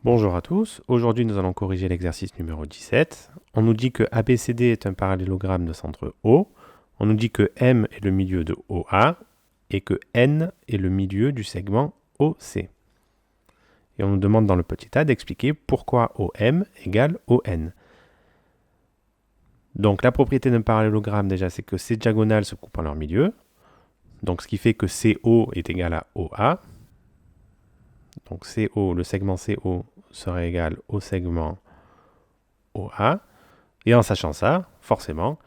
Bonjour à tous, aujourd'hui nous allons corriger l'exercice numéro 17. On nous dit que ABCD est un parallélogramme de centre O, on nous dit que M est le milieu de OA et que N est le milieu du segment OC. Et on nous demande dans le petit a d'expliquer pourquoi OM égale ON. Donc la propriété d'un parallélogramme déjà c'est que ces diagonales se coupent en leur milieu, donc ce qui fait que CO est égal à OA. Donc CO, le segment CO serait égal au segment OA. Et en sachant ça, forcément,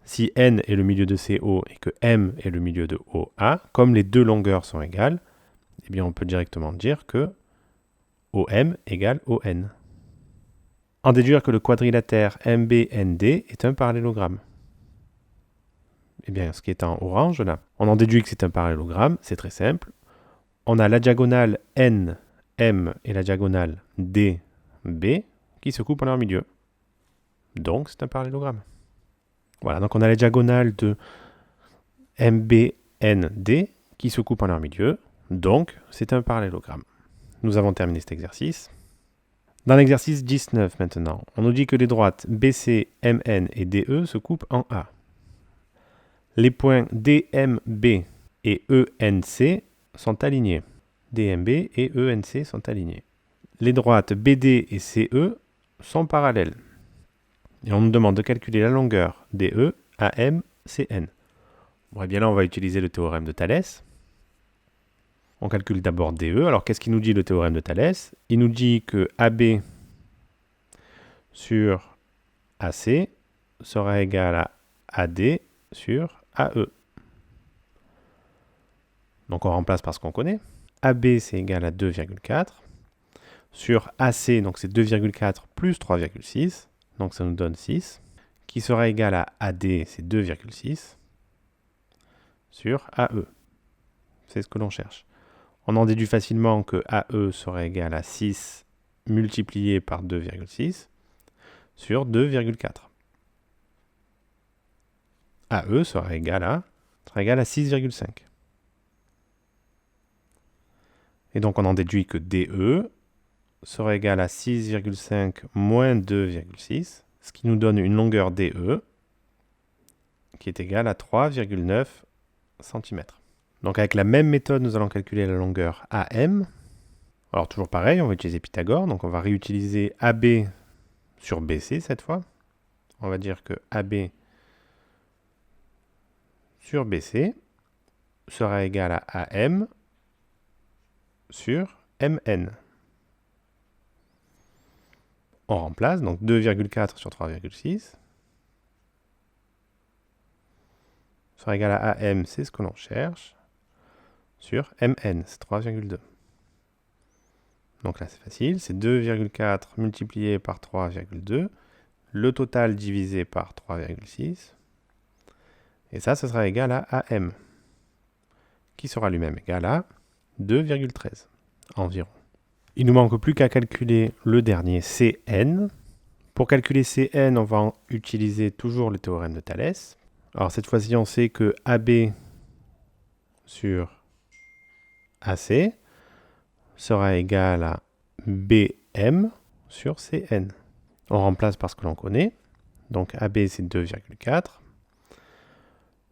si N est le milieu de CO et que M est le milieu de OA, comme les deux longueurs sont égales, eh bien on peut directement dire que OM égale ON. En déduire que le quadrilatère MBND est un parallélogramme. Eh bien, ce qui est en orange là, on en déduit que c'est un parallélogramme, c'est très simple. On a la diagonale NM et la diagonale DB qui se coupent en leur milieu. Donc, c'est un parallélogramme. Voilà, donc on a la diagonale de MBND qui se coupent en leur milieu. Donc, c'est un parallélogramme. Nous avons terminé cet exercice. Dans l'exercice 19 maintenant, on nous dit que les droites BC, MN et DE se coupent en A. Les points DMB et ENC sont alignés. DMB et ENC sont alignés. Les droites BD et CE sont parallèles. Et on nous demande de calculer la longueur DE, AM, CN. Bon, et bien là, on va utiliser le théorème de Thalès. On calcule d'abord DE. Alors, qu'est-ce qu'il nous dit le théorème de Thalès? Il nous dit que AB sur AC sera égal à AD sur AE. Donc, on remplace par ce qu'on connaît. AB, c'est égal à 2,4. Sur AC, donc c'est 2,4 plus 3,6. Donc, ça nous donne 6. Qui sera égal à AD, c'est 2,6. Sur AE. C'est ce que l'on cherche. On en déduit facilement que AE serait égal à 6 multiplié par 2,6 sur 2,4. AE sera égal à 6,5. Et donc on en déduit que DE sera égal à 6,5 moins 2,6, ce qui nous donne une longueur DE qui est égale à 3,9 cm. Donc avec la même méthode, nous allons calculer la longueur AM. Alors toujours pareil, on va utiliser Pythagore, donc on va réutiliser AB sur BC cette fois. On va dire que AB sur BC sera égal à AM sur MN. On remplace, donc 2,4 sur 3,6 sera égal à AM, c'est ce que l'on cherche, sur MN, c'est 3,2. Donc là c'est facile, c'est 2,4 multiplié par 3,2, le total divisé par 3,6, et ça ce sera égal à AM, qui sera lui-même égal à 2,13 environ. Il ne nous manque plus qu'à calculer le dernier CN. Pour calculer CN, on va utiliser toujours le théorème de Thalès. Alors cette fois-ci, on sait que AB sur AC sera égal à BM sur CN. On remplace par ce que l'on connaît. Donc AB c'est 2,4.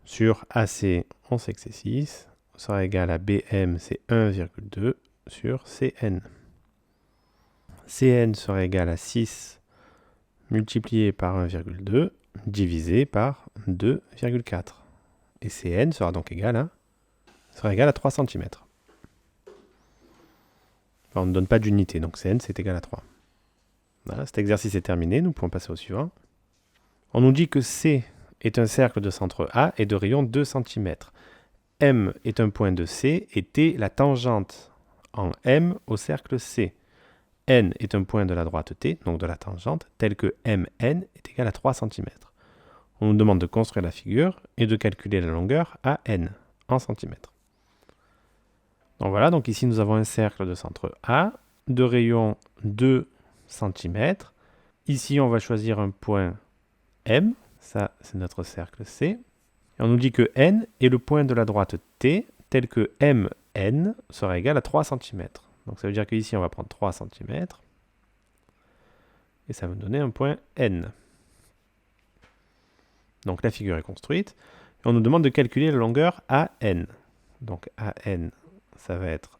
Sur AC, on sait que c'est 6. Sera égal à BM, c'est 1,2 sur CN. CN sera égal à 6 multiplié par 1,2 divisé par 2,4. Et CN sera donc égal à 3 cm. Enfin, on ne donne pas d'unité, donc CN c'est égal à 3. Voilà, cet exercice est terminé, nous pouvons passer au suivant. On nous dit que C est un cercle de centre A et de rayon 2 cm. M est un point de C et T la tangente en M au cercle C. N est un point de la droite T, donc de la tangente, tel que MN est égal à 3 cm. On nous demande de construire la figure et de calculer la longueur AN en centimètres. Donc voilà, donc ici nous avons un cercle de centre A, de rayon 2 cm. Ici on va choisir un point M, ça c'est notre cercle C. Et on nous dit que N est le point de la droite T, tel que MN sera égal à 3 cm. Donc ça veut dire qu'ici on va prendre 3 cm. et ça va me donner un point N. Donc la figure est construite. Et on nous demande de calculer la longueur AN. Donc AN, ça va être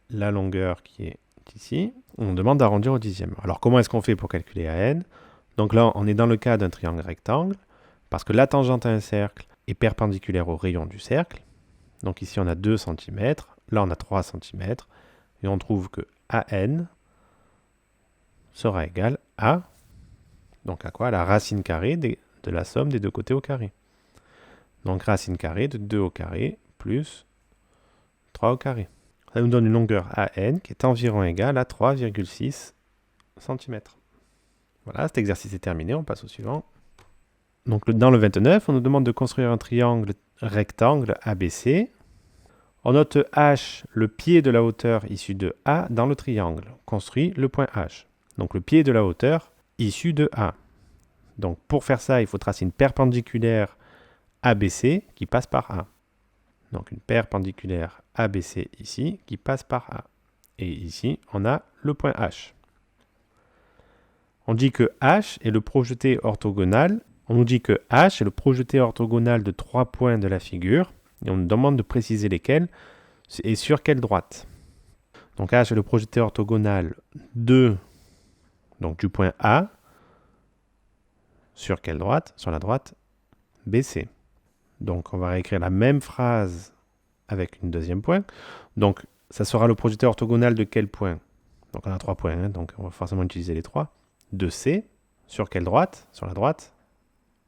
la longueur qui est ici. On nous demande d'arrondir au dixième. Alors comment est-ce qu'on fait pour calculer AN? Donc là, on est dans le cas d'un triangle rectangle, parce que la tangente à un cercle est perpendiculaire au rayon du cercle. Donc ici, on a 2 cm, là, on a 3 cm, et on trouve que AN sera égal à, donc à quoi? À la racine carrée de la somme des deux côtés au carré. Donc racine carrée de 2 au carré plus 3 au carré. Ça nous donne une longueur AN qui est environ égale à 3,6 cm. Voilà, cet exercice est terminé, on passe au suivant. Donc dans le 29, on nous demande de construire un triangle rectangle ABC. On note H, le pied de la hauteur issue de A dans le triangle. Construit le point H. Donc le pied de la hauteur issu de A. Donc pour faire ça, il faut tracer une perpendiculaire ABC qui passe par A. Donc une perpendiculaire ABC ici qui passe par A. Et ici, on a le point H. On dit que H est le projeté orthogonal. On nous dit que H est le projeté orthogonal de 3 points de la figure. Et on nous demande de préciser lesquels et sur quelle droite. Donc H est le projeté orthogonal donc du point A. Sur quelle droite? Sur la droite BC. Donc on va réécrire la même phrase avec une deuxième point. Donc ça sera le projeté orthogonal de quel point? Donc on a 3 points, hein, donc on va forcément utiliser les 3. De C. Sur quelle droite? Sur la droite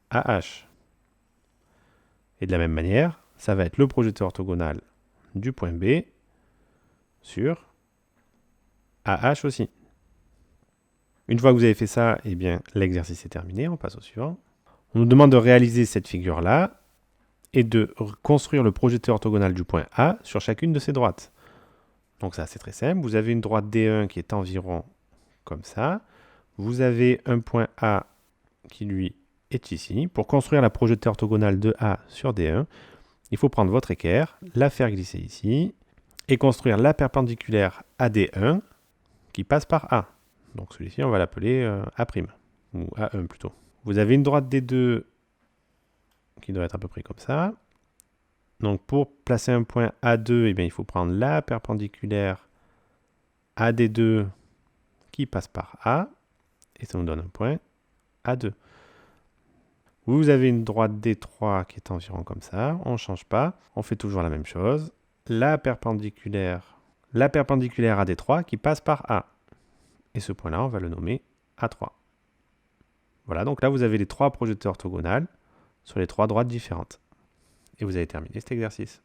AH. Et de la même manière, ça va être le projeté orthogonal du point B sur AH aussi. Une fois que vous avez fait ça, eh bien, l'exercice est terminé. On passe au suivant. On nous demande de réaliser cette figure-là et de construire le projeté orthogonal du point A sur chacune de ces droites. Donc ça, c'est très simple. Vous avez une droite D1 qui est environ comme ça. Vous avez un point A qui, lui, est ici. Pour construire la projetée orthogonale de A sur D1, il faut prendre votre équerre, la faire glisser ici, et construire la perpendiculaire AD1 qui passe par A. Donc celui-ci, on va l'appeler A', ou A1 plutôt. Vous avez une droite D2 qui doit être à peu près comme ça. Donc pour placer un point A2, eh bien, il faut prendre la perpendiculaire AD2 qui passe par A, et ça nous donne un point A2. Vous avez une droite D3 qui est environ comme ça, on ne change pas, on fait toujours la même chose. La perpendiculaire AD3 qui passe par A. Et ce point-là, on va le nommer A3. Voilà, donc là, vous avez les 3 projetés orthogonales sur les 3 droites différentes. Et vous avez terminé cet exercice.